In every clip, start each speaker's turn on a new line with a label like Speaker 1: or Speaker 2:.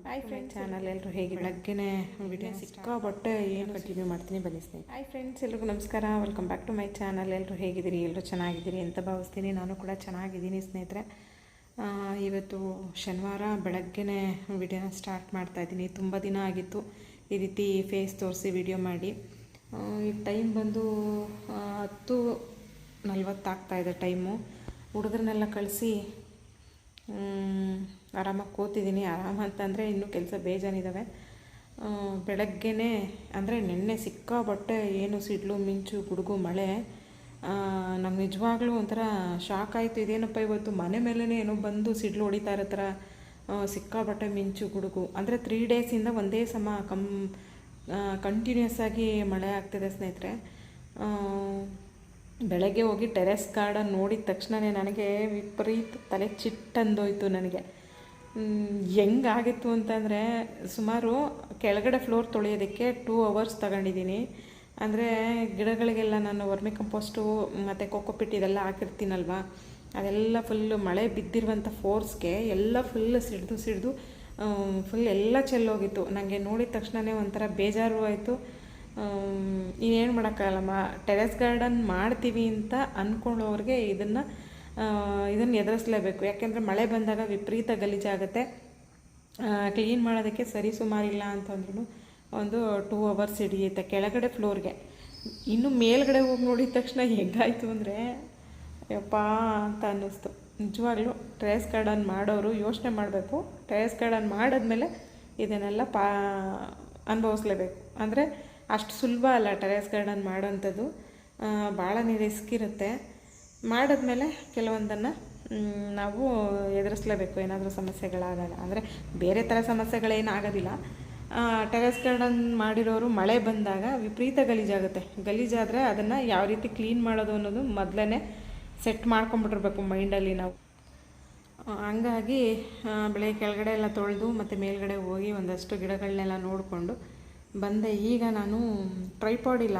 Speaker 1: Hi friends, channel ಎಲ್ಲರೂ ಹೇಗೆ ಬೆಳಗ್ಗೆನೇ ವಿಡಿಯೋ ಸಿಕ್ಕಾಬಟ್ಟೆ ಏನು ಕಂಟಿನ್ಯೂ ಮಾಡ್ತೀನಿ ಬನ್ನಿ ಸ್ನೇಹಿತರೆ. ಹಾಯ್ ಫ್ರೆಂಡ್ಸ್, ಎಲ್ರಿಗೂ ನಮಸ್ಕಾರ. Welcome back to my channel. ಎಲ್ಲರೂ ಹೇಗಿದ್ದೀರಿ? ಎಲ್ಲರೂ ಚೆನ್ನಾಗಿದ್ದೀರಿ ಅಂತ ಭಾವಿಸ್ತೀನಿ. ನಾನು ಕೂಡ ಚೆನ್ನಾಗಿದ್ದೀನಿ ಸ್ನೇಹಿತರೆ. ಇವತ್ತು ಶನಿವಾರ ಬೆಳಗ್ಗೆನೇ ವಿಡಿಯೋನ ಸ್ಟಾರ್ಟ್ ಮಾಡ್ತಾಯಿದ್ದೀನಿ. ತುಂಬ ದಿನ ಆಗಿತ್ತು ಈ ರೀತಿ ಫೇಸ್ ತೋರಿಸಿ ವಿಡಿಯೋ ಮಾಡಿ. ಈ ಟೈಮ್ ಬಂದು 10:40 ಆಗ್ತಾಯಿದೆ ಟೈಮು. ಹುಡುಗರನ್ನೆಲ್ಲ ಕಳಿಸಿ ಆರಾಮಾಗಿ ಕೂತಿದ್ದೀನಿ. ಆರಾಮ ಅಂತಂದರೆ ಇನ್ನೂ ಕೆಲಸ ಬೇಜಾನಿದ್ದಾವೆ. ಬೆಳಗ್ಗೆನೇ ಅಂದರೆ ನೆನ್ನೆ ಸಿಕ್ಕಾಬಟ್ಟೆ ಏನು ಸಿಡ್ಲು ಮಿಂಚು ಗುಡುಗು ಮಳೆ. ನಂಗೆ ನಿಜವಾಗ್ಲೂ ಒಂಥರ ಶಾಕ್ ಆಯಿತು. ಇದೇನಪ್ಪ ಇವತ್ತು ಮನೆ ಮೇಲೇ ಏನೋ ಬಂದು ಸಿಡ್ಲು ಹೊಡಿತಾ ಇರೋ ಥರ ಸಿಕ್ಕಾಬಟ್ಟೆ ಮಿಂಚು ಗುಡುಗು. ಅಂದರೆ 3 ಡೇಸಿಂದ ಒಂದೇ ಸಮ ಕಂಟಿನ್ಯೂಸ್ ಆಗಿ ಮಳೆ ಆಗ್ತಿದೆ ಸ್ನೇಹಿತರೆ. ಬೆಳಗ್ಗೆ ಹೋಗಿ ಟೆರೆಸ್ ಗಾರ್ಡನ್ ನೋಡಿದ ತಕ್ಷಣವೇ ನನಗೆ ವಿಪರೀತ ತಲೆ ಚಿಟ್ಟಂದೋಯ್ತು. ನನಗೆ ಹೆಂಗಾಗಿತ್ತು ಅಂತಂದರೆ ಸುಮಾರು ಕೆಳಗಡೆ ಫ್ಲೋರ್ ತೊಳೆಯೋದಕ್ಕೆ 2 hours ತಗೊಂಡಿದ್ದೀನಿ. ಅಂದರೆ ಗಿಡಗಳಿಗೆಲ್ಲ ನಾನು ವರ್ಮಿ ಕಂಪೋಸ್ಟು ಮತ್ತು ಕೋಕೋಪಿಟ್ ಇದೆಲ್ಲ ಹಾಕಿರ್ತೀನಲ್ವ, ಅದೆಲ್ಲ ಫುಲ್ಲು ಮಳೆ ಬಿದ್ದಿರುವಂಥ ಫೋರ್ಸ್ಗೆ ಎಲ್ಲ ಫುಲ್ ಸಿಡಿದು ಫುಲ್ ಎಲ್ಲ ಚೆಲ್ಲೋಗಿತ್ತು. ನನಗೆ ನೋಡಿದ ತಕ್ಷಣವೇ ಒಂಥರ ಬೇಜಾರು ಆಯಿತು. ಇನ್ನೇನು ಮಾಡೋಕ್ಕಾಗಲ್ಲಮ್ಮ, ಟೆರೆಸ್ ಗಾರ್ಡನ್ ಮಾಡ್ತೀವಿ ಅಂತ ಅಂದ್ಕೊಳ್ಳೋರಿಗೆ ಇದನ್ನು ಎದುರಿಸಲೇಬೇಕು. ಯಾಕೆಂದರೆ ಮಳೆ ಬಂದಾಗ ವಿಪರೀತ ಗಲೀಜಾಗುತ್ತೆ. ಕ್ಲೀನ್ ಮಾಡೋದಕ್ಕೆ ಸರಿ ಸುಮಾರಿಲ್ಲ ಅಂತಂದ್ರೂ ಒಂದು 2 hours ಹಿಡಿಯುತ್ತೆ ಕೆಳಗಡೆ ಫ್ಲೋರ್ಗೆ. ಇನ್ನು ಮೇಲ್ಗಡೆ ಹೋಗಿ ನೋಡಿದ ತಕ್ಷಣ ಹೇಗಾಯಿತು ಅಂದರೆ ಯಪ್ಪ ಅಂತ ಅನ್ನಿಸ್ತು. ನಿಜವಾಗ್ಲೂ ಟೆರೆಸ್ ಗಾರ್ಡನ್ ಮಾಡೋರು ಯೋಚನೆ ಮಾಡಬೇಕು. ಟೆರೆಸ್ ಗಾರ್ಡನ್ ಮಾಡಿದ್ಮೇಲೆ ಇದನ್ನೆಲ್ಲ ಅನುಭವಿಸ್ಲೇಬೇಕು. ಅಂದರೆ ಅಷ್ಟು ಸುಲಭ ಅಲ್ಲ ಟೆರೆಸ್ ಗಾರ್ಡನ್ ಮಾಡೋಂಥದ್ದು. ಭಾಳನೇ ರಿಸ್ಕ್ ಇರುತ್ತೆ. ಮಾಡಿದ್ಮೇಲೆ ಕೆಲವೊಂದನ್ನು ನಾವು ಎದುರಿಸಲೇಬೇಕು ಏನಾದರೂ ಸಮಸ್ಯೆಗಳಾದಾಗ. ಅಂದರೆ ಬೇರೆ ಥರ ಸಮಸ್ಯೆಗಳೇನಾಗೋದಿಲ್ಲ. ಟೆರೆಸ್ ಗಾರ್ಡನ್ ಮಾಡಿರೋರು ಮಳೆ ಬಂದಾಗ ವಿಪರೀತ ಗಲೀಜಾಗುತ್ತೆ. ಗಲೀಜಾದರೆ ಅದನ್ನು ಯಾವ ರೀತಿ ಕ್ಲೀನ್ ಮಾಡೋದು ಅನ್ನೋದು ಮೊದಲೇ ಸೆಟ್ ಮಾಡ್ಕೊಂಬಿಟ್ಟಿರ್ಬೇಕು ಮೈಂಡಲ್ಲಿ ನಾವು. ಹಂಗಾಗಿ ಬೆಳಗ್ಗೆ ಕೆಳಗಡೆ ಎಲ್ಲ ತೊಳೆದು ಮತ್ತು ಮೇಲ್ಗಡೆ ಹೋಗಿ ಒಂದಷ್ಟು ಗಿಡಗಳನ್ನೆಲ್ಲ ನೋಡಿಕೊಂಡು ಬಂದೆ. ಈಗ ನಾನು ಟ್ರೈಪಾಡ್ ಇಲ್ಲ,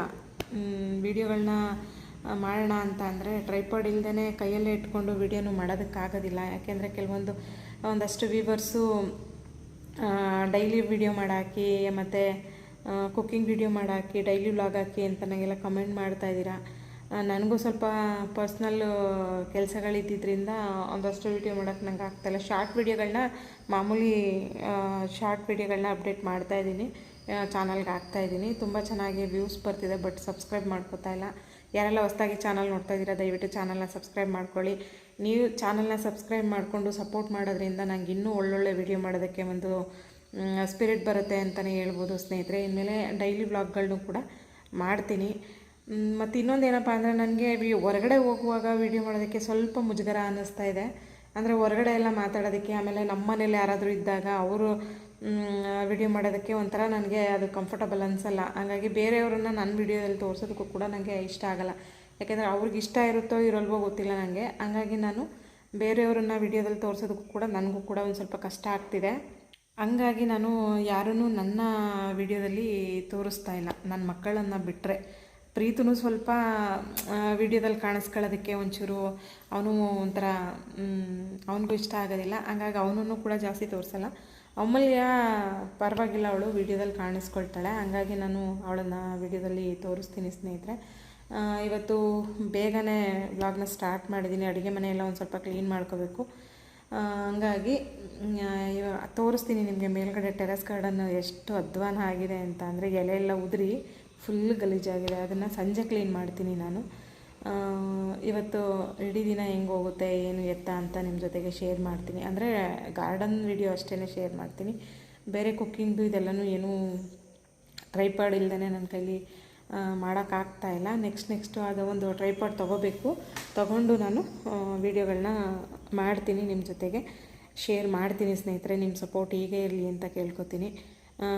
Speaker 1: ವೀಡಿಯೋಗಳನ್ನ ಮಾಡೋಣ ಅಂತ ಅಂದರೆ ಟ್ರೈಪಾಡ್ ಇಲ್ಲದೇ ಕೈಯಲ್ಲೇ ಇಟ್ಕೊಂಡು ವೀಡಿಯೋನು ಮಾಡೋದಕ್ಕಾಗೋದಿಲ್ಲ. ಯಾಕೆಂದರೆ ಒಂದಷ್ಟು ವ್ಯೂವರ್ಸು ಡೈಲಿ ವೀಡಿಯೋ ಮಾಡಾಕಿ ಮತ್ತು ಕುಕ್ಕಿಂಗ್ ವೀಡಿಯೋ ಮಾಡಾಕಿ ಡೈಲಿ ವ್ಲಾಗ್ ಹಾಕಿ ಅಂತ ನನಗೆಲ್ಲ ಕಮೆಂಟ್ ಮಾಡ್ತಾಯಿದ್ದೀರಾ. ನನಗೂ ಸ್ವಲ್ಪ ಪರ್ಸ್ನಲ್ ಕೆಲಸಗಳಿದ್ದಿದ್ದರಿಂದ ಒಂದಷ್ಟು ವೀಡಿಯೋ ಮಾಡೋಕ್ಕೆ ನಂಗೆ ಆಗ್ತಾಯಿಲ್ಲ. ಶಾರ್ಟ್ ವೀಡಿಯೋಗಳನ್ನ ಮಾಮೂಲಿ ಶಾರ್ಟ್ ವೀಡಿಯೋಗಳನ್ನ ಅಪ್ಡೇಟ್ ಮಾಡ್ತಾಯಿದ್ದೀನಿ, ಚಾನಲ್ಗೆ ಹಾಕ್ತಾಯಿದ್ದೀನಿ. ತುಂಬ ಚೆನ್ನಾಗಿ ವ್ಯೂಸ್ ಬರ್ತಿದೆ, ಬಟ್ ಸಬ್ಸ್ಕ್ರೈಬ್ ಮಾಡ್ಕೋತಾ ಇಲ್ಲ. ಯಾರೆಲ್ಲ ಹೊಸದಾಗಿ ಚಾನಲ್ ನೋಡ್ತಾ ಇದ್ದೀರಾ ದಯವಿಟ್ಟು ಚಾನಲ್ನ ಸಬ್ಸ್ಕ್ರೈಬ್ ಮಾಡ್ಕೊಳ್ಳಿ. ನೀವು ಚಾನಲ್ನ ಸಬ್ಸ್ಕ್ರೈಬ್ ಮಾಡಿಕೊಂಡು ಸಪೋರ್ಟ್ ಮಾಡೋದ್ರಿಂದ ನಂಗೆ ಇನ್ನೂ ಒಳ್ಳೊಳ್ಳೆ ವೀಡಿಯೋ ಮಾಡೋದಕ್ಕೆ ಒಂದು ಸ್ಪಿರಿಟ್ ಬರುತ್ತೆ ಅಂತಲೇ ಹೇಳ್ಬೋದು ಸ್ನೇಹಿತರೆ. ಇನ್ಮೇಲೆ ಡೈಲಿ ವ್ಲಾಗ್ಗಳನ್ನೂ ಕೂಡ ಮಾಡ್ತೀನಿ. ಮತ್ತು ಇನ್ನೊಂದೇನಪ್ಪ ಅಂದರೆ ನನಗೆ ಹೊರಗಡೆ ಹೋಗುವಾಗ ವೀಡಿಯೋ ಮಾಡೋದಕ್ಕೆ ಸ್ವಲ್ಪ ಮುಜುಗರ ಅನ್ನಿಸ್ತಾ ಇದೆ. ಅಂದರೆ ಹೊರಗಡೆ ಎಲ್ಲ ಮಾತಾಡೋದಕ್ಕೆ, ಆಮೇಲೆ ನಮ್ಮ ಮನೇಲಿ ಯಾರಾದರೂ ಇದ್ದಾಗ ಅವರು ವಿಡಿಯೋ ಮಾಡೋದಕ್ಕೆ ಒಂಥರ ನನಗೆ ಅದು ಕಂಫರ್ಟಬಲ್ ಅನಿಸಲ್ಲ. ಹಾಗಾಗಿ ಬೇರೆಯವ್ರನ್ನ ನನ್ನ ವೀಡಿಯೋದಲ್ಲಿ ತೋರಿಸೋದಕ್ಕೂ ಕೂಡ ನನಗೆ ಇಷ್ಟ ಆಗೋಲ್ಲ. ಯಾಕೆಂದರೆ ಅವ್ರಿಗೆ ಇಷ್ಟ ಇರುತ್ತೋ ಇರೋಲ್ವೋ ಗೊತ್ತಿಲ್ಲ ನನಗೆ. ಹಂಗಾಗಿ ನಾನು ಬೇರೆಯವ್ರನ್ನ ವೀಡಿಯೋದಲ್ಲಿ ತೋರಿಸೋದಕ್ಕೂ ಕೂಡ ನನಗೂ ಕೂಡ ಒಂದು ಸ್ವಲ್ಪ ಕಷ್ಟ ಆಗ್ತಿದೆ. ಹಂಗಾಗಿ ನಾನು ಯಾರನ್ನೂ ನನ್ನ ವೀಡಿಯೋದಲ್ಲಿ ತೋರಿಸ್ತಾ ಇಲ್ಲ, ನನ್ನ ಮಕ್ಕಳನ್ನು ಬಿಟ್ಟರೆ. ಪ್ರೀತನೂ ಸ್ವಲ್ಪ ವೀಡಿಯೋದಲ್ಲಿ ಕಾಣಿಸ್ಕೊಳ್ಳೋದಕ್ಕೆ ಒಂಚೂರು ಅವನು ಒಂಥರ ಅವನಿಗೂ ಇಷ್ಟ ಆಗೋದಿಲ್ಲ. ಹಂಗಾಗಿ ಅವನನ್ನು ಕೂಡ ಜಾಸ್ತಿ ತೋರಿಸಲ್ಲ. ಅಮೂಲ್ಯ ಪರವಾಗಿಲ್ಲ, ಅವಳು ವೀಡಿಯೋದಲ್ಲಿ ಕಾಣಿಸ್ಕೊಳ್ತಾಳೆ. ಹಂಗಾಗಿ ನಾನು ಅವಳನ್ನು ವೀಡಿಯೋದಲ್ಲಿ ತೋರಿಸ್ತೀನಿ ಸ್ನೇಹಿತರೆ. ಇವತ್ತು ಬೇಗನೆ ವ್ಲಾಗ್ನ ಸ್ಟಾರ್ಟ್ ಮಾಡಿದ್ದೀನಿ. ಅಡುಗೆ ಮನೆಯೆಲ್ಲ ಒಂದು ಸ್ವಲ್ಪ ಕ್ಲೀನ್ ಮಾಡ್ಕೋಬೇಕು. ಹಂಗಾಗಿ ತೋರಿಸ್ತೀನಿ ನಿಮಗೆ ಮೇಲ್ಗಡೆ ಟೆರೆಸ್ ಗಾರ್ಡನ್ ಎಷ್ಟು ಅಧ್ವಾನ ಆಗಿದೆ ಅಂತ. ಅಂದರೆ ಎಲೆ ಎಲ್ಲ ಉದುರಿ ಫುಲ್ ಗಲೀಜಾಗಿದೆ. ಅದನ್ನು ಸಂಜೆ ಕ್ಲೀನ್ ಮಾಡ್ತೀನಿ ನಾನು. ಇವತ್ತು ಇಡೀ ದಿನ ಹೆಂಗೆ ಹೋಗುತ್ತೆ ಏನು ಎತ್ತ ಅಂತ ನಿಮ್ಮ ಜೊತೆಗೆ ಶೇರ್ ಮಾಡ್ತೀನಿ. ಅಂದರೆ ಗಾರ್ಡನ್ ವಿಡಿಯೋ ಅಷ್ಟೇ ಶೇರ್ ಮಾಡ್ತೀನಿ. ಬೇರೆ ಕುಕ್ಕಿಂಗ್ದು ಇದೆಲ್ಲನೂ ಏನೂ ಟ್ರೈಪಾಡ್ ಇಲ್ಲದೇ ನನ್ನ ಕೈಲಿ ಮಾಡೋಕ್ಕಾಗ್ತಾಯಿಲ್ಲ. ನೆಕ್ಸ್ಟು ಅದು ಒಂದು ಟ್ರೈಪಾಡ್ ತೊಗೊಂಡು ನಾನು ವೀಡಿಯೋಗಳನ್ನ ಮಾಡ್ತೀನಿ, ನಿಮ್ಮ ಜೊತೆಗೆ ಶೇರ್ ಮಾಡ್ತೀನಿ ಸ್ನೇಹಿತರೆ. ನಿಮ್ಮ ಸಪೋರ್ಟ್ ಹೀಗೆ ಇರಲಿ ಅಂತ ಕೇಳ್ಕೊತೀನಿ.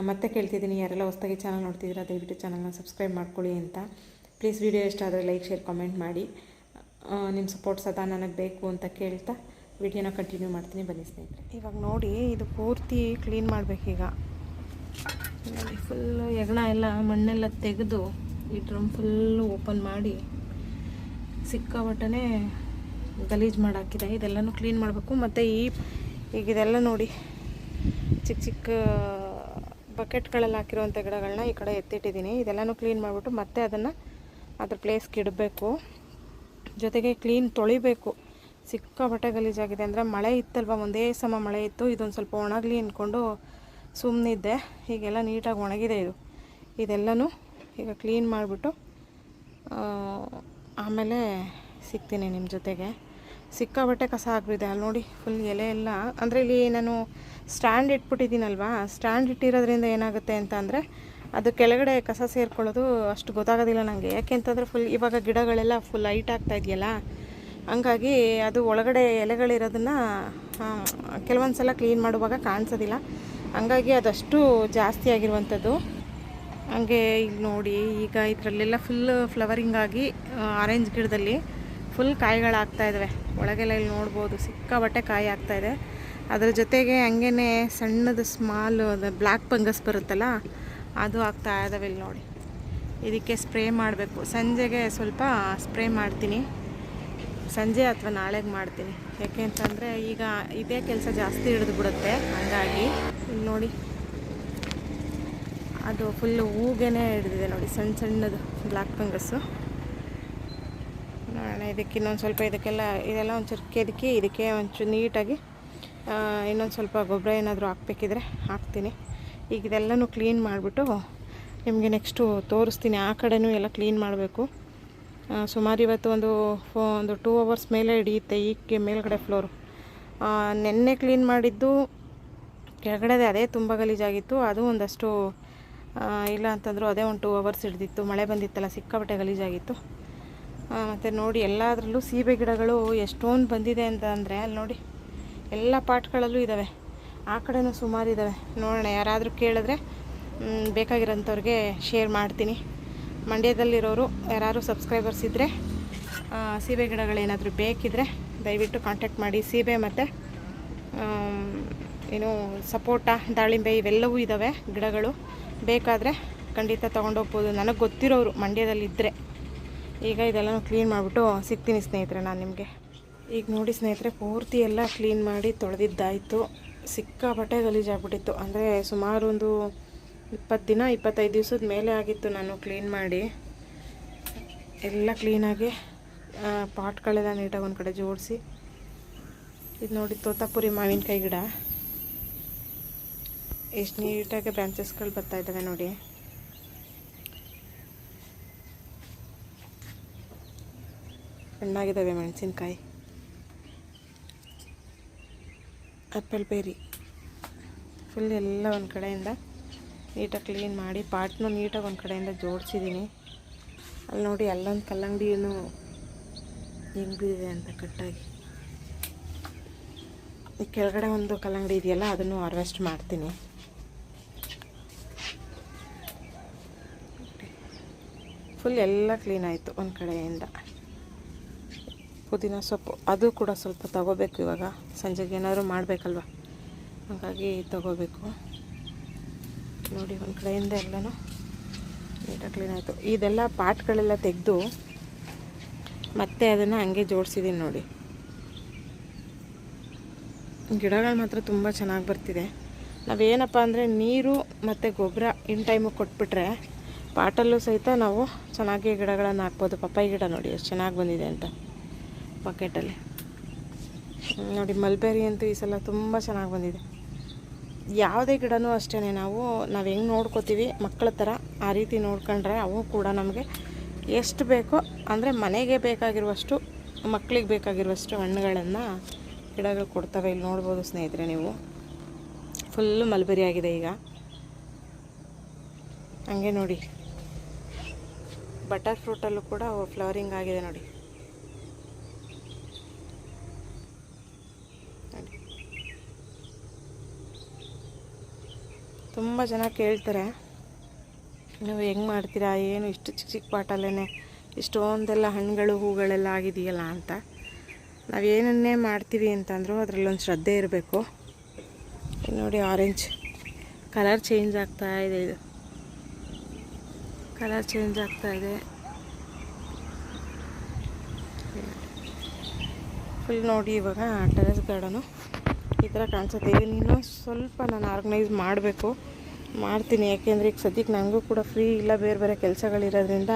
Speaker 1: ಮತ್ತೆ ಕೇಳ್ತಿದ್ದೀನಿ, ಯಾರೆಲ್ಲ ಹೊಸದಾಗಿ ಚಾನಲ್ ನೋಡ್ತಿದ್ದೀರಾ ದಯವಿಟ್ಟು ಚಾನಲ್ನ ಸಬ್ಸ್ಕ್ರೈಬ್ ಮಾಡ್ಕೊಳ್ಳಿ ಅಂತ. ಪ್ಲೀಸ್ ವಿಡಿಯೋ ಇಷ್ಟ ಆದರೆ ಲೈಕ್ ಶೇರ್ ಕಾಮೆಂಟ್ ಮಾಡಿ. ನಿಮ್ಮ ಸಪೋರ್ಟ್ ಸದಾ ನನಗೆ ಬೇಕು ಅಂತ ಕೇಳ್ತಾ ವಿಡಿಯೋನ ಕಂಟಿನ್ಯೂ ಮಾಡ್ತೀನಿ ಬನ್ನಿ ಸ್ನೇಹಿತರೆ. ಇವಾಗ ನೋಡಿ, ಇದು ಪೂರ್ತಿ ಕ್ಲೀನ್ ಮಾಡಬೇಕೀಗ. ನೋಡಿ ಫುಲ್ಲು ಹೆಗಣ ಎಲ್ಲ ಮಣ್ಣೆಲ್ಲ ತೆಗೆದು ಈ ಡ್ರಮ್ ಫುಲ್ಲು ಓಪನ್ ಮಾಡಿ ಸಿಕ್ಕಾಪಟ್ಟೆ ಗಲೀಜು ಮಾಡಾಕಿದೆ. ಇದೆಲ್ಲನೂ ಕ್ಲೀನ್ ಮಾಡಬೇಕು. ಮತ್ತು ಈಗ ಇದೆಲ್ಲ ನೋಡಿ ಚಿಕ್ಕ ಚಿಕ್ಕ ಬಕೆಟ್ಗಳಲ್ಲಿ ಹಾಕಿರುವಂಥ ಗಿಡಗಳನ್ನ ಈ ಕಡೆ ಎತ್ತಿಟ್ಟಿದ್ದೀನಿ. ಇದೆಲ್ಲನೂ ಕ್ಲೀನ್ ಮಾಡಿಬಿಟ್ಟು ಮತ್ತೆ ಅದನ್ನು ಅದ್ರ ಪ್ಲೇಸ್ಗೆ ಇಡಬೇಕು. ಜೊತೆಗೆ ಕ್ಲೀನ್ ತೊಳಿಬೇಕು. ಸಿಕ್ಕಾಪಟ್ಟೆ ಗಲೀಜಾಗಿದೆ. ಅಂದರೆ ಮಳೆ ಇತ್ತಲ್ವ, ಒಂದೇ ಸಮ ಮಳೆ ಇತ್ತು. ಇದೊಂದು ಸ್ವಲ್ಪ ಒಣಗಲಿ ಅಂದ್ಕೊಂಡು ಸುಮ್ಮನಿದ್ದೆ. ಹೀಗೆಲ್ಲ ನೀಟಾಗಿ ಒಣಗಿದೆ. ಇದೆಲ್ಲನೂ ಈಗ ಕ್ಲೀನ್ ಮಾಡಿಬಿಟ್ಟು ಆಮೇಲೆ ಸಿಗ್ತೀನಿ ನಿಮ್ಮ ಜೊತೆಗೆ. ಸಿಕ್ಕಾಬಟ್ಟೆ ಕಸ ಆಗಿಬಿದೆ ಅಲ್ಲಿ ನೋಡಿ, ಫುಲ್ ಎಲೆ ಎಲ್ಲ. ಅಂದರೆ ಇಲ್ಲಿ ನಾನು ಸ್ಟ್ಯಾಂಡ್ ಇಟ್ಬಿಟ್ಟಿದ್ದೀನಲ್ವಾ, ಸ್ಟ್ಯಾಂಡ್ ಇಟ್ಟಿರೋದ್ರಿಂದ ಏನಾಗುತ್ತೆ ಅಂತ ಅಂದರೆ ಅದು ಕೆಳಗಡೆ ಕಸ ಸೇರ್ಕೊಳ್ಳೋದು ಅಷ್ಟು ಗೊತ್ತಾಗೋದಿಲ್ಲ ನನಗೆ. ಯಾಕೆಂತಂದರೆ ಫುಲ್ ಇವಾಗ ಗಿಡಗಳೆಲ್ಲ ಫುಲ್ ಹೈಟ್ ಆಗ್ತಾ ಇದೆಯಲ್ಲ, ಹಂಗಾಗಿ ಅದು ಒಳಗಡೆ ಎಲೆಗಳಿರೋದನ್ನು ಕೆಲವೊಂದು ಸಲ ಕ್ಲೀನ್ ಮಾಡುವಾಗ ಕಾಣಿಸೋದಿಲ್ಲ. ಹಂಗಾಗಿ ಅದಷ್ಟು ಜಾಸ್ತಿ ಆಗಿರುವಂಥದ್ದು. ಹಂಗೆ ಇಲ್ಲಿ ನೋಡಿ, ಈಗ ಇದರಲ್ಲೆಲ್ಲ ಫುಲ್ ಫ್ಲವರಿಂಗ್ ಆಗಿ ಆರೆಂಜ್ ಗಿಡದಲ್ಲಿ ಫುಲ್ ಕಾಯಿಗಳಾಗ್ತಾಯಿದ್ದಾವೆ. ಒಳಗೆಲ್ಲ ಇಲ್ಲಿ ನೋಡ್ಬೋದು, ಸಿಕ್ಕಾಬಟ್ಟೆ ಕಾಯಿ ಆಗ್ತಾಯಿದೆ. ಅದ್ರ ಜೊತೆಗೆ ಹಂಗೇ ಸಣ್ಣದು ಸ್ಮಾಲ್ ಬ್ಲ್ಯಾಕ್ ಫಂಗಸ್ ಬರುತ್ತಲ್ಲ, ಅದು ಆಗ್ತಾ ಇದ್ದಾವೆ ಇಲ್ಲಿ ನೋಡಿ. ಇದಕ್ಕೆ ಸ್ಪ್ರೇ ಮಾಡಬೇಕು. ಸಂಜೆಗೆ ಸ್ವಲ್ಪ ಸ್ಪ್ರೇ ಮಾಡ್ತೀನಿ, ಸಂಜೆ ಅಥವಾ ನಾಳೆಗೆ ಮಾಡ್ತೀನಿ. ಯಾಕೆ ಅಂತಂದರೆ ಈಗ ಇದೇ ಕೆಲಸ ಜಾಸ್ತಿ ಹಿಡಿದು ಬಿಡುತ್ತೆ. ಹಾಗಾಗಿ ಇಲ್ಲಿ ನೋಡಿ, ಅದು ಫುಲ್ಲು ಹೂಗೇ ಹಿಡಿದಿದೆ ನೋಡಿ, ಸಣ್ಣ ಸಣ್ಣದು ಬ್ಲ್ಯಾಕ್ ಫಂಗಸ್ಸು. ನೋಡೋಣ, ಇದಕ್ಕೆ ಇನ್ನೊಂದು ಸ್ವಲ್ಪ ಇದೆಲ್ಲ ಒಂಚೂರು ಕೆದಕಿ ಇದಕ್ಕೆ ಒಂಚೂರು ನೀಟಾಗಿ ಇನ್ನೊಂದು ಸ್ವಲ್ಪ ಗೊಬ್ಬರ ಏನಾದರೂ ಹಾಕ್ಬೇಕಿದ್ರೆ ಹಾಕ್ತೀನಿ. ಈಗ ಇದೆಲ್ಲನೂ ಕ್ಲೀನ್ ಮಾಡಿಬಿಟ್ಟು ನಿಮಗೆ ನೆಕ್ಸ್ಟು ತೋರಿಸ್ತೀನಿ. ಆ ಕಡೆನೂ ಎಲ್ಲ ಕ್ಲೀನ್ ಮಾಡಬೇಕು. ಸುಮಾರು ಇವತ್ತು ಒಂದು 2 ಅವರ್ಸ್ ಮೇಲೆ ಹಿಡಿಯುತ್ತೆ ಈ ಮೇಲ್ಗಡೆ ಫ್ಲೋರು. ನೆನ್ನೆ ಕ್ಲೀನ್ ಮಾಡಿದ್ದು ಕೆಳಗಡೆ ಅದೇ ತುಂಬ ಗಲೀಜಾಗಿತ್ತು. ಅದು ಒಂದಷ್ಟು ಇಲ್ಲ ಅಂತಂದರೂ ಅದೇ ಒಂದು 2 ಅವರ್ಸ್ ಹಿಡಿದಿತ್ತು. ಮಳೆ ಬಂದಿತ್ತಲ್ಲ, ಸಿಕ್ಕಾಪಟ್ಟೆ ಗಲೀಜಾಗಿತ್ತು. ಮತ್ತು ನೋಡಿ, ಎಲ್ಲದರಲ್ಲೂ ಸೀಬೆ ಗಿಡಗಳು ಎಷ್ಟೊಂದು ಬಂದಿದೆ ಅಂತ ಅಂದರೆ ಅಲ್ಲಿ ನೋಡಿ, ಎಲ್ಲ ಪಾಟ್ಗಳಲ್ಲೂ ಇದ್ದಾವೆ. ಆ ಕಡೆನೂ ಸುಮಾರು ಇದ್ದಾವೆ. ನೋಡೋಣ, ಯಾರಾದರೂ ಕೇಳಿದ್ರೆ ಬೇಕಾಗಿರೋಂಥವ್ರಿಗೆ ಶೇರ್ ಮಾಡ್ತೀನಿ. ಮಂಡ್ಯದಲ್ಲಿರೋರು ಯಾರು ಸಬ್ಸ್ಕ್ರೈಬರ್ಸ್ ಇದ್ದರೆ ಸೀಬೆ ಗಿಡಗಳೇನಾದರೂ ಬೇಕಿದ್ದರೆ ದಯವಿಟ್ಟು ಕಾಂಟ್ಯಾಕ್ಟ್ ಮಾಡಿ. ಸೀಬೆ ಮತ್ತು ಏನು ಸಪೋಟ, ದಾಳಿಂಬೆ ಇವೆಲ್ಲವೂ ಇದ್ದಾವೆ ಗಿಡಗಳು. ಬೇಕಾದರೆ ಖಂಡಿತ ತೊಗೊಂಡೋಗ್ಬೋದು, ನನಗೆ ಗೊತ್ತಿರೋರು ಮಂಡ್ಯದಲ್ಲಿದ್ದರೆ. ಈಗ ಇದೆಲ್ಲನೂ ಕ್ಲೀನ್ ಮಾಡಿಬಿಟ್ಟು ಸಿಗ್ತೀನಿ ಸ್ನೇಹಿತರೆ ನಾನು ನಿಮಗೆ. ಈಗ ನೋಡಿ ಸ್ನೇಹಿತರೆ, ಪೂರ್ತಿ ಎಲ್ಲ ಕ್ಲೀನ್ ಮಾಡಿ ತೊಳೆದಿದ್ದಾಯಿತು. ಸಿಕ್ಕಾಪಟ್ಟೆ ಗಲೀಜಾಗ್ಬಿಟ್ಟಿತ್ತು. ಅಂದರೆ ಸುಮಾರು ಒಂದು 25 ದಿವಸದ ಮೇಲೆ ಆಗಿತ್ತು ನಾನು ಕ್ಲೀನ್ ಮಾಡಿ. ಎಲ್ಲ ಕ್ಲೀನಾಗಿ ಪಾಟ್ಗಳೆಲ್ಲ ನೀಟಾಗಿ ಒಂದು ಕಡೆ ಜೋಡಿಸಿ. ಇದು ನೋಡಿ, ತೋತಾಪುರಿ ಮಾವಿನಕಾಯಿ ಗಿಡ ಎಷ್ಟು ನೀಟಾಗಿ ಬ್ರಾಂಚಸ್ಗಳು ಬರ್ತಾಯಿದ್ದಾವೆ ನೋಡಿ. ಹಣ್ಣಾಗಿದ್ದಾವೆ ಮೆಣಸಿನ್ಕಾಯಿ. ಆ್ಯಪಲ್ ಬೇರಿ ಫುಲ್ ಎಲ್ಲ ಒಂದು ಕಡೆಯಿಂದ ನೀಟಾಗಿ ಕ್ಲೀನ್ ಮಾಡಿ ಪಾಟ್ನೂ ನೀಟಾಗಿ ಒಂದು ಕಡೆಯಿಂದ ಜೋಡಿಸಿದ್ದೀನಿ. ಅಲ್ಲಿ ನೋಡಿ, ಅಲ್ಲೊಂದು ಕಲ್ಲಂಗಡಿಯನ್ನು ಹೆಂಗೆ ಬಿದ್ದಿದೆ ಅಂತ ಕಟ್ಟಾಗಿ. ಈ ಕೆಳಗಡೆ ಒಂದು ಕಲ್ಲಂಗಡಿ ಇದೆಯಲ್ಲ, ಅದನ್ನು ಹಾರ್ವೆಸ್ಟ್ ಮಾಡ್ತೀನಿ. ಫುಲ್ ಎಲ್ಲ ಕ್ಲೀನ್ ಆಯಿತು ಒಂದು ಕಡೆಯಿಂದ. ಪುದೀನ ಸೊಪ್ಪು ಅದು ಕೂಡ ಸ್ವಲ್ಪ ತಗೋಬೇಕು. ಇವಾಗ ಸಂಜೆಗೆ ಏನಾದರೂ ಮಾಡಬೇಕಲ್ವ, ಹಾಗಾಗಿ ತಗೋಬೇಕು. ನೋಡಿ, ಒಂದು ಕಡೆಯಿಂದ ಎಲ್ಲನೂ ನೀಟಾಗಿ ಕ್ಲೀನ್ ಆಯಿತು. ಇದೆಲ್ಲ ಪಾಟ್ಗಳೆಲ್ಲ ತೆಗೆದು ಮತ್ತೆ ಅದನ್ನು ಹಂಗೆ ಜೋಡಿಸಿದ್ದೀನಿ ನೋಡಿ. ಗಿಡಗಳು ಮಾತ್ರ ತುಂಬ ಚೆನ್ನಾಗಿ ಬರ್ತಿದೆ. ನಾವೇನಪ್ಪ ಅಂದರೆ ನೀರು ಮತ್ತು ಗೊಬ್ಬರ ಇನ್ ಟೈಮಿಗೆ ಕೊಟ್ಬಿಟ್ರೆ ಪಾಟಲ್ಲೂ ಸಹಿತ ನಾವು ಚೆನ್ನಾಗಿ ಗಿಡಗಳನ್ನು ಹಾಕ್ಬೋದು. ಪಪ್ಪಾಯಿ ಗಿಡ ನೋಡಿ ಎಷ್ಟು ಚೆನ್ನಾಗಿ ಬಂದಿದೆ ಅಂತ ಬಕೆಟಲ್ಲಿ. ನೋಡಿ, ಮಲ್ಬೆರಿ ಅಂತೂ ಈ ಸಲ ತುಂಬ ಚೆನ್ನಾಗಿ ಬಂದಿದೆ. ಯಾವುದೇ ಗಿಡನೂ ಅಷ್ಟೇ, ನಾವು ಹೆಂಗೆ ನೋಡ್ಕೋತೀವಿ ಮಕ್ಕಳ ಥರ ಆ ರೀತಿ ನೋಡ್ಕೊಂಡ್ರೆ ಅವು ಕೂಡ ನಮಗೆ ಎಷ್ಟು ಬೇಕೋ, ಅಂದರೆ ಮನೆಗೆ ಬೇಕಾಗಿರುವಷ್ಟು, ಮಕ್ಕಳಿಗೆ ಬೇಕಾಗಿರುವಷ್ಟು ಹಣ್ಣುಗಳನ್ನು ಗಿಡಗಳು ಕೊಡ್ತವೆ. ಇಲ್ಲಿ ನೋಡ್ಬೋದು ಸ್ನೇಹಿತರೆ ನೀವು, ಫುಲ್ಲು ಮಲ್ಬೆರಿ ಆಗಿದೆ ಈಗ. ಹಾಗೆ ನೋಡಿ, ಬಟರ್ ಫ್ರೂಟಲ್ಲೂ ಕೂಡ ಫ್ಲವರಿಂಗ್ ಆಗಿದೆ ನೋಡಿ. ತುಂಬ ಜನ ಕೇಳ್ತಾರೆ, ನೀವು ಹೆಂಗೆ ಮಾಡ್ತೀರಾ, ಏನು ಇಷ್ಟು ಚಿಕ್ಕ ಚಿಕ್ಕ ಪಾಟಲ್ಲೇ ಇಷ್ಟೊಂದೆಲ್ಲ ಹಣ್ಣುಗಳು ಹೂಗಳೆಲ್ಲ ಆಗಿದೆಯಲ್ಲ ಅಂತ. ನಾವೇನನ್ನೇ ಮಾಡ್ತೀವಿ ಅಂತಂದರೂ ಅದರಲ್ಲೊಂದು ಶ್ರದ್ಧೆ ಇರಬೇಕು. ನೋಡಿ, ಆರೆಂಜ್ ಕಲರ್ ಚೇಂಜ್ ಆಗ್ತಾ ಇದೆ. ಇದು ಕಲರ್ ಚೇಂಜ್ ಆಗ್ತಾ ಇದೆ ಫುಲ್. ನೋಡಿ, ಇವಾಗ ಟೆರೆಸ್ ಗಾರ್ಡನು ಈ ಥರ ಕಾಣಿಸುತ್ತೆ. ಇದನ್ನು ಇನ್ನೂ ಸ್ವಲ್ಪ ನಾನು ಆರ್ಗನೈಸ್ ಮಾಡಬೇಕು, ಮಾಡ್ತೀನಿ. ಯಾಕೆಂದರೆ ಈಗ ಸದ್ಯಕ್ಕೆ ನನಗೂ ಕೂಡ ಫ್ರೀ ಇಲ್ಲ, ಬೇರೆ ಬೇರೆ ಕೆಲಸಗಳಿರೋದ್ರಿಂದ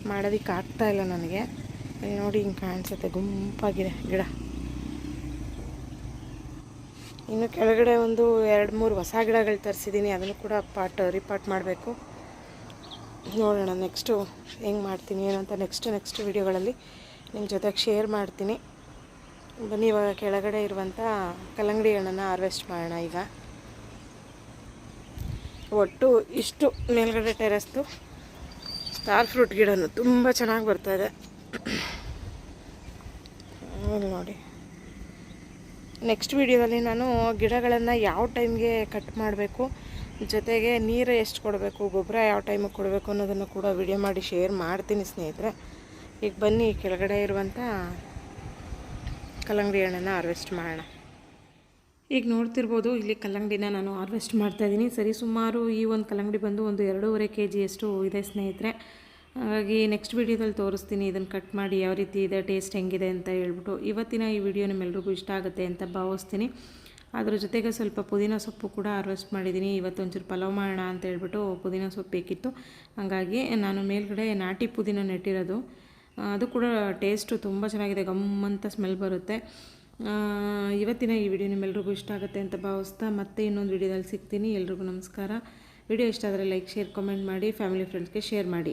Speaker 1: ಮಾಡೋದಕ್ಕೆ ಆಗ್ತಾಯಿಲ್ಲ ನನಗೆ. ಇಲ್ಲಿ ನೋಡಿ ಹಿಂಗೆ ಕಾಣಿಸುತ್ತೆ, ಗುಂಪಾಗಿದೆ ಗಿಡ. ಇನ್ನು ಕೆಳಗಡೆ ಒಂದು 2-3 ಹೊಸ ಗಿಡಗಳು ತರಿಸಿದ್ದೀನಿ, ಅದನ್ನು ಕೂಡ ರಿಪಾಟ್ ಮಾಡಬೇಕು. ನೋಡೋಣ ನೆಕ್ಸ್ಟು ಹೆಂಗೆ ಮಾಡ್ತೀನಿ ಏನು ಅಂತ ನೆಕ್ಸ್ಟ್ ವೀಡಿಯೋಗಳಲ್ಲಿ ನಿಮ್ಮ ಜೊತೆಗೆ ಶೇರ್ ಮಾಡ್ತೀನಿ. ಬನ್ನಿ ಇವಾಗ ಕೆಳಗಡೆ ಇರುವಂಥ ಕಲ್ಲಂಗಡಿ ಹಣ್ಣನ್ನು ಹಾರ್ವೆಸ್ಟ್ ಮಾಡೋಣ. ಈಗ ಒಟ್ಟು ಇಷ್ಟು ಮೇಲ್ಗಡೆ ಟೆರೆಸ್ದು ಸ್ಟಾರ್ ಫ್ರೂಟ್ ಗಿಡನೂ ತುಂಬ ಚೆನ್ನಾಗಿ ಬರ್ತಾಯಿದೆ ನೋಡಿ. ನೆಕ್ಸ್ಟ್ ವೀಡಿಯೋದಲ್ಲಿ ನಾನು ಗಿಡಗಳನ್ನು ಯಾವ ಟೈಮ್ಗೆ ಕಟ್ ಮಾಡಬೇಕು, ಜೊತೆಗೆ ನೀರು ಎಷ್ಟು ಕೊಡಬೇಕು, ಗೊಬ್ಬರ ಯಾವ ಟೈಮಿಗೆ ಕೊಡಬೇಕು ಅನ್ನೋದನ್ನು ಕೂಡ ವಿಡಿಯೋ ಮಾಡಿ ಶೇರ್ ಮಾಡ್ತೀನಿ ಸ್ನೇಹಿತರೆ. ಈಗ ಬನ್ನಿ ಕೆಳಗಡೆ ಇರುವಂಥ ಕಲ್ಲಂಗಡಿ ಹಣ್ಣನ್ನು ಹಾರ್ವೆಸ್ಟ್ ಮಾಡೋಣ. ಈಗ ನೋಡ್ತಿರ್ಬೋದು, ಇಲ್ಲಿ ಕಲ್ಲಂಗಡಿನ ನಾನು ಹಾರ್ವೆಸ್ಟ್ ಮಾಡ್ತಾಯಿದ್ದೀನಿ. ಸರಿ ಸುಮಾರು ಈ ಒಂದು ಕಲ್ಲಂಗಡಿ ಬಂದು ಒಂದು 2.5 kg ಅಷ್ಟು ಇದೆ ಸ್ನೇಹಿತರೆ. ಹಾಗಾಗಿ ನೆಕ್ಸ್ಟ್ ವೀಡಿಯೋದಲ್ಲಿ ತೋರಿಸ್ತೀನಿ ಇದನ್ನು ಕಟ್ ಮಾಡಿ ಯಾವ ರೀತಿ ಇದೆ, ಟೇಸ್ಟ್ ಹೆಂಗಿದೆ ಅಂತ ಹೇಳ್ಬಿಟ್ಟು. ಇವತ್ತಿನ ಈ ವಿಡಿಯೋ ನಿಮ್ಮೆಲ್ರಿಗೂ ಇಷ್ಟ ಆಗುತ್ತೆ ಅಂತ ಭಾವಿಸ್ತೀನಿ. ಅದ್ರ ಜೊತೆಗೆ ಸ್ವಲ್ಪ ಪುದೀನ ಸೊಪ್ಪು ಕೂಡ ಹಾರ್ವೆಸ್ಟ್ ಮಾಡಿದ್ದೀನಿ. ಇವತ್ತು ಒಂಚೂರು ಪಲಾವ್ ಮಾಡೋಣ ಅಂತ ಹೇಳ್ಬಿಟ್ಟು ಪುದೀನ ಸೊಪ್ಪು ಬೇಕಿತ್ತು. ಹಾಗಾಗಿ ನಾನು ಮೇಲ್ಗಡೆ ನಾಟಿ ಪುದೀನ ನೆಟ್ಟಿರೋದು, ಅದು ಕೂಡ ಟೇಸ್ಟು ತುಂಬ ಚೆನ್ನಾಗಿದೆ, ಗಮ್ಮಂತ ಸ್ಮೆಲ್ ಬರುತ್ತೆ. ಇವತ್ತಿನ ಈ ವಿಡಿಯೋ ನಿಮ್ಮೆಲ್ರಿಗೂ ಇಷ್ಟ ಆಗುತ್ತೆ ಅಂತ ಭಾವಿಸ್ತಾ ಮತ್ತೆ ಇನ್ನೊಂದು ವಿಡಿಯೋದಲ್ಲಿ ಸಿಗ್ತೀನಿ. ಎಲ್ರಿಗೂ ನಮಸ್ಕಾರ. ವಿಡಿಯೋ ಇಷ್ಟ ಆದರೆ ಲೈಕ್, ಶೇರ್, ಕಮೆಂಟ್ ಮಾಡಿ, ಫ್ಯಾಮಿಲಿ ಫ್ರೆಂಡ್ಸ್ಗೆ ಶೇರ್ ಮಾಡಿ.